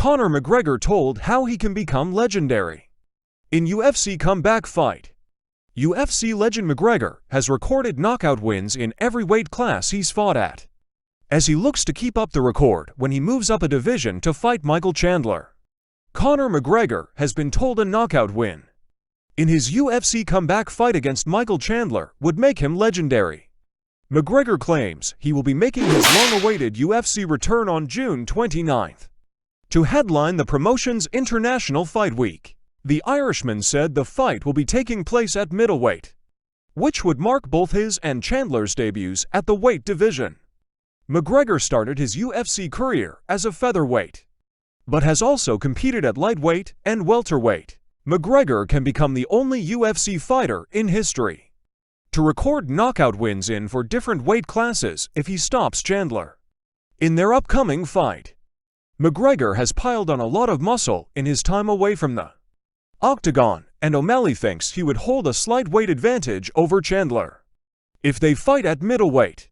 Conor McGregor told how he can become legendary. In UFC comeback fight, UFC legend McGregor has recorded knockout wins in every weight class he's fought at, as he looks to keep up the record when he moves up a division to fight Michael Chandler. Conor McGregor has been told a knockout win in his UFC comeback fight against Michael Chandler would make him legendary. McGregor claims he will be making his long-awaited UFC return on June 29th to headline the promotion's International Fight Week. The Irishman said the fight will be taking place at middleweight, which would mark both his and Chandler's debuts at the weight division. McGregor started his UFC career as a featherweight, but has also competed at lightweight and welterweight. McGregor can become the only UFC fighter in history to record knockout wins in for different weight classes if he stops Chandler in their upcoming fight. McGregor has piled on a lot of muscle in his time away from the octagon, and O'Malley thinks he would hold a slight weight advantage over Chandler if they fight at middleweight.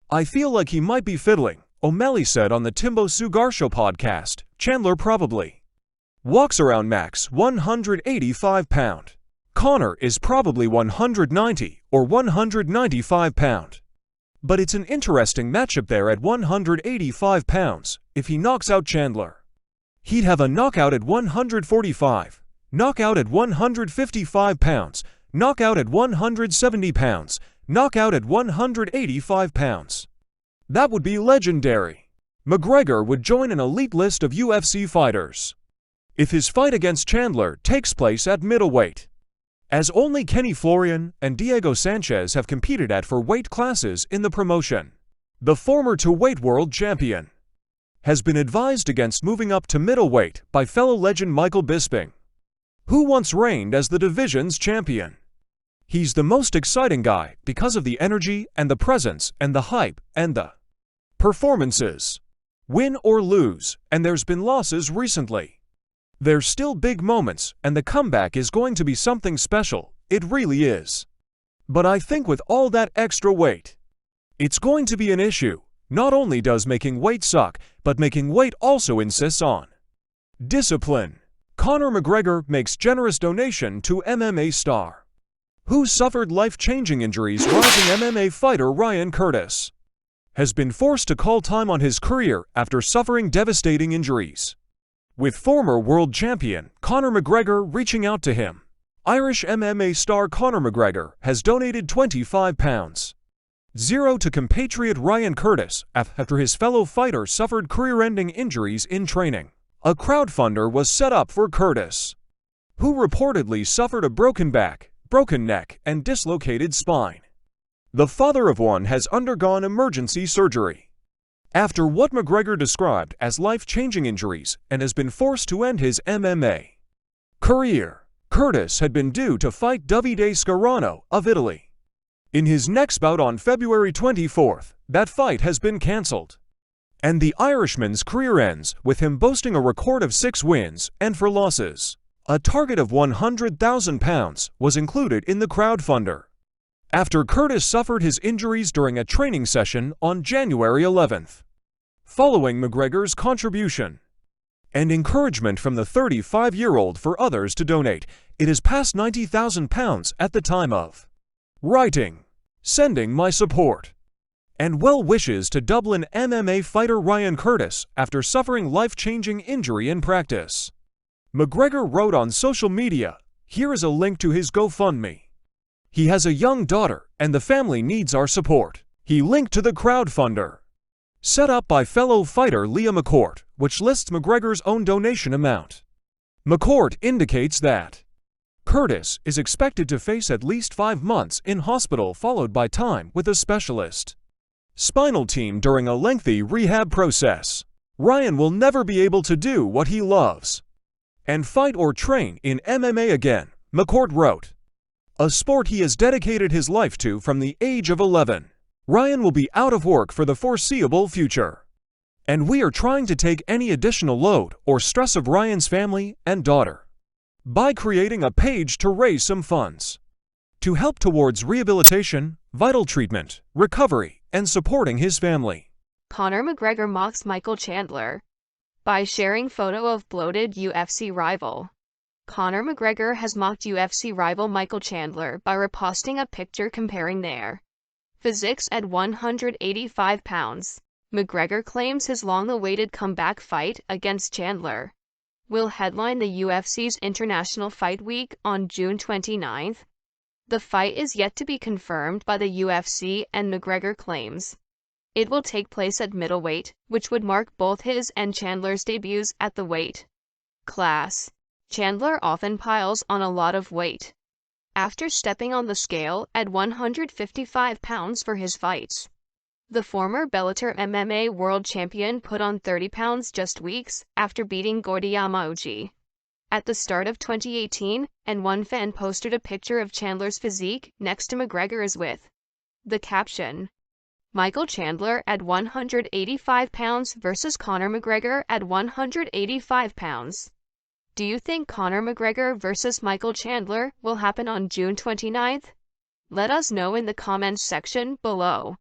"I feel like he might be fiddling," O'Malley said on the Timbo Sugar Show podcast. "Chandler probably walks around max 185 pound. Conor is probably 190 or 195 pound. But it's an interesting matchup there at 185 pounds. If he knocks out Chandler, he'd have a knockout at 145, knockout at 155 pounds, knockout at 170 pounds, knockout at 185 pounds. That would be legendary." McGregor would join an elite list of UFC fighters if his fight against Chandler takes place at middleweight, as only Kenny Florian and Diego Sanchez have competed at for weight classes in the promotion. The former two-weight world champion has been advised against moving up to middleweight by fellow legend Michael Bisping, who once reigned as the division's champion. "He's the most exciting guy because of the energy and the presence and the hype and the performances. Win or lose, and there's been losses recently, there's still big moments, and the comeback is going to be something special. It really is. But I think with all that extra weight, it's going to be an issue. Not only does making weight suck, but making weight also insists on discipline." Conor McGregor makes generous donation to MMA star who suffered life-changing injuries. Rising MMA fighter Ryan Curtis has been forced to call time on his career after suffering devastating injuries, with former world champion Conor McGregor reaching out to him. Irish MMA star Conor McGregor has donated £25.0 to compatriot Ryan Curtis after his fellow fighter suffered career-ending injuries in training. A crowdfunder was set up for Curtis, who reportedly suffered a broken back, broken neck, and dislocated spine. The father of one has undergone emergency surgery after what McGregor described as life-changing injuries and has been forced to end his MMA career. Curtis had been due to fight Davide Scarano of Italy in his next bout on February 24th. That fight has been cancelled, and the Irishman's career ends with him boasting a record of 6 wins and 4 losses. A target of £100,000 was included in the crowdfunder after Curtis suffered his injuries during a training session on January 11th. Following McGregor's contribution and encouragement from the 35-year-old for others to donate, it has passed £90,000 at the time of writing. "Sending my support and well wishes to Dublin MMA fighter Ryan Curtis after suffering life-changing injury in practice." McGregor wrote on social media. "Here is a link to his GoFundMe. He has a young daughter, and the family needs our support." He linked to the crowdfunder set up by fellow fighter Leah McCourt, which lists McGregor's own donation amount. McCourt indicates that Curtis is expected to face at least 5 months in hospital, followed by time with a specialist spinal team during a lengthy rehab process. Ryan will never be able to do what he loves and fight or train in MMA again, McCourt wrote, a sport he has dedicated his life to from the age of 11. Ryan will be out of work for the foreseeable future, and we are trying to take any additional load or stress of Ryan's family and daughter by creating a page to raise some funds to help towards rehabilitation, vital treatment, recovery, and supporting his family. Conor McGregor mocks Michael Chandler. by sharing photo of bloated UFC rival. Conor McGregor has mocked UFC rival Michael Chandler by reposting a picture comparing their physiques at 185 pounds. McGregor claims his long-awaited comeback fight against Chandler will headline the UFC's International Fight Week on June 29th. The fight is yet to be confirmed by the UFC, and McGregor claims it will take place at middleweight, which would mark both his and Chandler's debuts at the weight class. Chandler often piles on a lot of weight after stepping on the scale at 155 pounds for his fights. The former Bellator MMA world champion put on 30 pounds just weeks after beating Gordy Yamauchi at the start of 2018, and one fan posted a picture of Chandler's physique next to McGregor's with the caption, "Michael Chandler at 185 pounds versus Conor McGregor at 185 pounds. Do you think Conor McGregor versus Michael Chandler will happen on June 29th? Let us know in the comments section below.